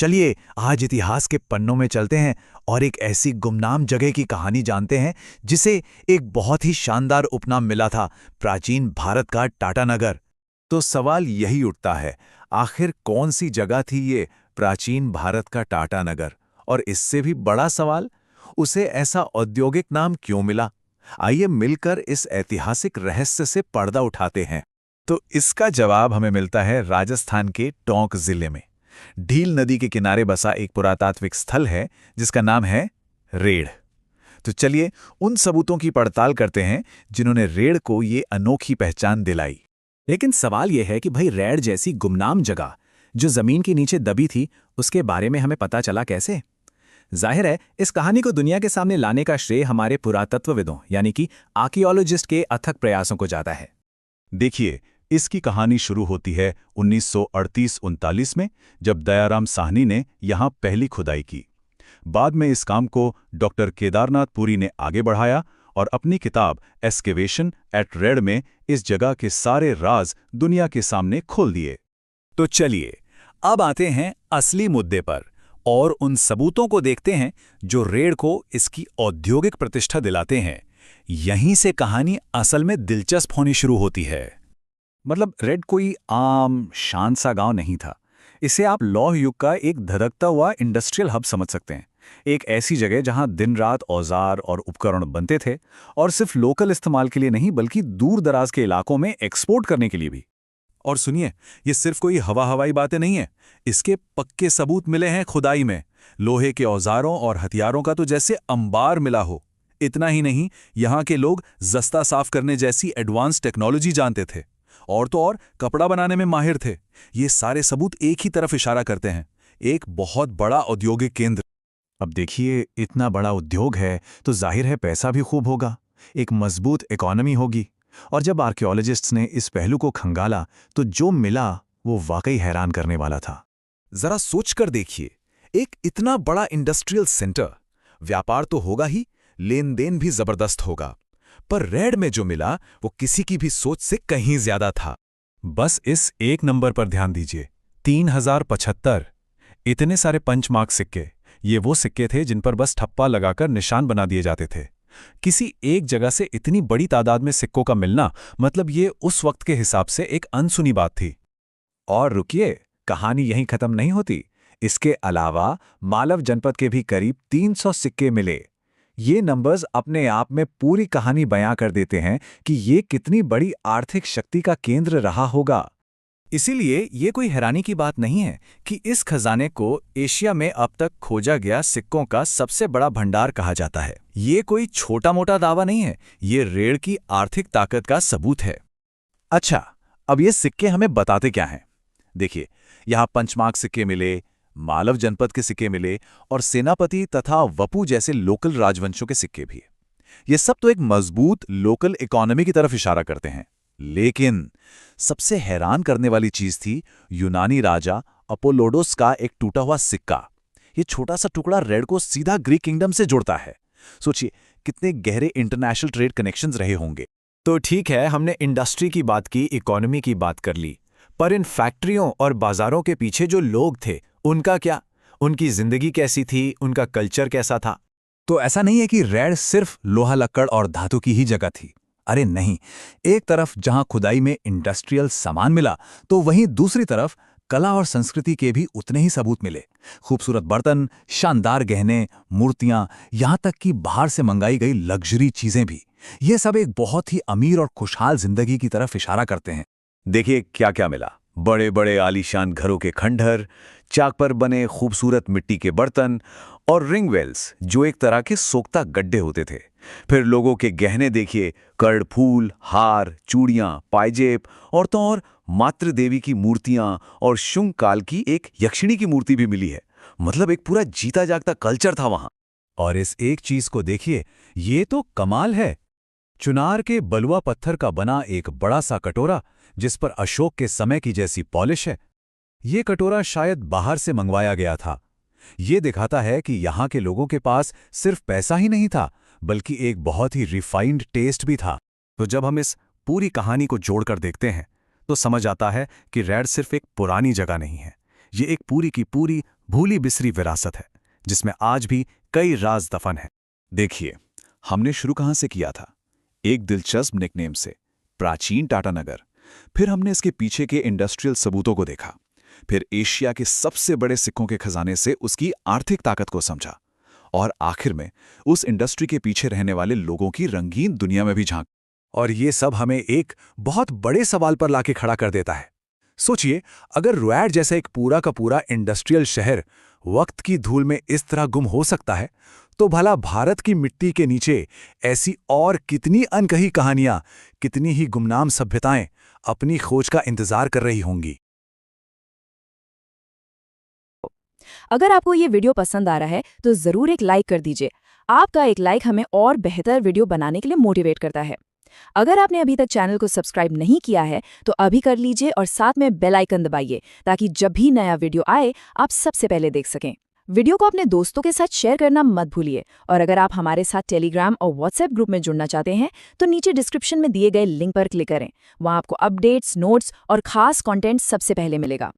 चलिए आज इतिहास के पन्नों में चलते हैं और एक ऐसी गुमनाम जगह की कहानी जानते हैं जिसे एक बहुत ही शानदार उपनाम मिला था, प्राचीन भारत का टाटानगर। तो सवाल यही उठता है, आखिर कौन सी जगह थी ये प्राचीन भारत का टाटानगर? और इससे भी बड़ा सवाल, उसे ऐसा औद्योगिक नाम क्यों मिला? आइए मिलकर इस ऐतिहासिक रहस्य से पर्दा उठाते हैं। तो इसका जवाब हमें मिलता है राजस्थान के टोंक जिले में। ढील नदी के किनारे बसा एक पुरातात्विक स्थल है जिसका नाम है रेड़। तो चलिए उन सबूतों की पड़ताल करते हैं जिन्होंने रेड़ को ये अनोखी पहचान दिलाई। लेकिन सवाल यह है कि भाई रेड़ जैसी गुमनाम जगह जो जमीन के नीचे दबी थी, उसके बारे में हमें पता चला कैसे? जाहिर है इस कहानी को दुनिया के सामने लाने का श्रेय हमारे पुरातत्वविदों यानी कि आर्कियोलॉजिस्ट के अथक प्रयासों को जाता है। देखिए, इसकी कहानी शुरू होती है 1938-39 में, जब दयाराम साहनी ने यहाँ पहली खुदाई की। बाद में इस काम को डॉक्टर केदारनाथ पुरी ने आगे बढ़ाया और अपनी किताब एक्सकेवेशन एट रेड में इस जगह के सारे राज दुनिया के सामने खोल दिए। तो चलिए अब आते हैं असली मुद्दे पर और उन सबूतों को देखते हैं जो रेड को इसकी औद्योगिक प्रतिष्ठा दिलाते हैं। यहीं से कहानी असल में दिलचस्प होनी शुरू होती है। मतलब रेड कोई आम शांत सा गांव नहीं था। इसे आप लौह युग का एक धधकता हुआ इंडस्ट्रियल हब समझ सकते हैं। एक ऐसी जगह जहां दिन रात औजार और उपकरण बनते थे, और सिर्फ लोकल इस्तेमाल के लिए नहीं बल्कि दूर दराज के इलाकों में एक्सपोर्ट करने के लिए भी। और सुनिए, ये सिर्फ कोई हवाई बातें नहीं है, इसके पक्के सबूत मिले हैं खुदाई में। लोहे के औजारों और हथियारों का तो जैसे अंबार मिला हो। इतना ही नहीं, यहाँ के लोग जस्ता साफ करने जैसी एडवांस टेक्नोलॉजी जानते थे, और तो और कपड़ा बनाने में माहिर थे। ये सारे सबूत एक ही तरफ इशारा करते हैं, एक बहुत बड़ा औद्योगिक केंद्र। अब देखिए, इतना बड़ा उद्योग है तो जाहिर है पैसा भी खूब होगा, एक मजबूत इकोनॉमी होगी। और जब आर्कियोलॉजिस्ट्स ने इस पहलू को खंगाला तो जो मिला वो वाकई हैरान करने वाला था। जरा सोचकर देखिए, एक इतना बड़ा इंडस्ट्रियल सेंटर, व्यापार तो होगा ही, लेन देन भी जबरदस्त होगा, पर रेड में जो मिला वो किसी की भी सोच से कहीं ज्यादा था। बस इस एक नंबर पर ध्यान दीजिए, 3075। इतने सारे पंचमार्क सिक्के, ये वो सिक्के थे जिन पर बस ठप्पा लगाकर निशान बना दिए जाते थे। किसी एक जगह से इतनी बड़ी तादाद में सिक्कों का मिलना, मतलब ये उस वक्त के हिसाब से एक अनसुनी बात थी। और रुकिए, कहानी यहीं खत्म नहीं होती। इसके अलावा मालव जनपद के भी करीब 300 सिक्के मिले। ये नंबर्स अपने आप में पूरी कहानी बयां कर देते हैं कि ये कितनी बड़ी आर्थिक शक्ति का केंद्र रहा होगा। इसीलिए ये कोई हैरानी की बात नहीं है कि इस खजाने को एशिया में अब तक खोजा गया सिक्कों का सबसे बड़ा भंडार कहा जाता है। ये कोई छोटा मोटा दावा नहीं है, ये रेड की आर्थिक ताकत का सबूत है। अच्छा, अब ये सिक्के हमें बताते क्या हैं? देखिए, यहाँ पंचमार्क सिक्के मिले, मालव जनपद के सिक्के मिले और सेनापति तथा वपू जैसे लोकल राजवंशों के सिक्के भी। ये सब तो एक मजबूत लोकल इकोनॉमी की तरफ इशारा करते हैं। लेकिन सबसे हैरान करने वाली चीज थी यूनानी राजा अपोलोडोस का एक टूटा हुआ सिक्का। ये छोटा सा टुकड़ा रेड को सीधा ग्रीक किंगडम से जोड़ता है। सोचिए कितने गहरे इंटरनेशनल ट्रेड कनेक्शंस रहे होंगे। तो ठीक है, हमने इंडस्ट्री की बात की, इकोनॉमी की बात कर ली, पर इन फैक्ट्रियों और बाजारों के पीछे जो लोग थे उनका क्या? उनकी जिंदगी कैसी थी, उनका कल्चर कैसा था? तो ऐसा नहीं है कि रेड सिर्फ लोहा लक्कड़ और धातु की ही जगह थी। अरे नहीं, एक तरफ जहां खुदाई में इंडस्ट्रियल सामान मिला तो वहीं दूसरी तरफ कला और संस्कृति के भी उतने ही सबूत मिले। खूबसूरत बर्तन, शानदार गहने, मूर्तियां, यहां तक कि बाहर से मंगाई गई लग्जरी चीजें भी। ये सब एक बहुत ही अमीर और खुशहाल जिंदगी की तरफ इशारा करते हैं। देखिए क्या क्या मिला। बड़े बड़े आलीशान घरों के खंडहर, चाक पर बने खूबसूरत मिट्टी के बर्तन और रिंग वेल्स जो एक तरह के सोख्ता गड्ढे होते थे। फिर लोगों के गहने देखिए, कर्ण फूल, हार, चूड़ियां, पायजेब और तो और मातृ देवी की मूर्तियां और शुंग काल की एक यक्षिणी की मूर्ति भी मिली है। मतलब एक पूरा जीता जागता कल्चर था वहां। और इस एक चीज को देखिए, ये तो कमाल है। चुनार के बलुआ पत्थर का बना एक बड़ा सा कटोरा जिस पर अशोक के समय की जैसी पॉलिश है। ये कटोरा शायद बाहर से मंगवाया गया था। ये दिखाता है कि यहाँ के लोगों के पास सिर्फ पैसा ही नहीं था बल्कि एक बहुत ही रिफाइंड टेस्ट भी था। तो जब हम इस पूरी कहानी को जोड़कर देखते हैं तो समझ आता है कि रेड सिर्फ एक पुरानी जगह नहीं है, ये एक पूरी की पूरी भूली बिसरी विरासत है जिसमें आज भी कई राज दफन हैं। देखिए, हमने शुरू कहां से किया था? एक दिलचस्प निकनेम से, प्राचीन टाटानगर। फिर हमने इसके पीछे के इंडस्ट्रियल सबूतों को देखा। फिर एशिया के सबसे बड़े सिक्कों के खजाने से उसकी आर्थिक ताकत को समझा। और आखिर में उस इंडस्ट्री के पीछे रहने वाले लोगों की रंगीन दुनिया में भी झांक। और ये सब हमें एक बहुत बड़े सवाल पर लाके खड़ा कर देता है। सोचिए, अगर रुएट जैसा एक पूरा का पूरा इंडस्ट्रियल शहर वक्त की धूल में इस तरह गुम हो सकता है, तो भला भारत की मिट्टी के नीचे ऐसी और कितनी अनकही कहानियां, कितनी ही गुमनाम सभ्यताएं अपनी खोज का इंतजार कर रही होंगी। अगर आपको ये वीडियो पसंद आ रहा है तो ज़रूर एक लाइक कर दीजिए। आपका एक लाइक हमें और बेहतर वीडियो बनाने के लिए मोटिवेट करता है। अगर आपने अभी तक चैनल को सब्सक्राइब नहीं किया है तो अभी कर लीजिए और साथ में बेल आइकन दबाइए ताकि जब भी नया वीडियो आए आप सबसे पहले देख सकें। वीडियो को अपने दोस्तों के साथ शेयर करना मत भूलिए और अगर आप हमारे साथ टेलीग्राम और व्हाट्सएप ग्रुप में जुड़ना चाहते हैं तो नीचे डिस्क्रिप्शन में दिए गए लिंक पर क्लिक करें। वहां आपको अपडेट्स, नोट्स और खास कंटेंट सबसे पहले मिलेगा।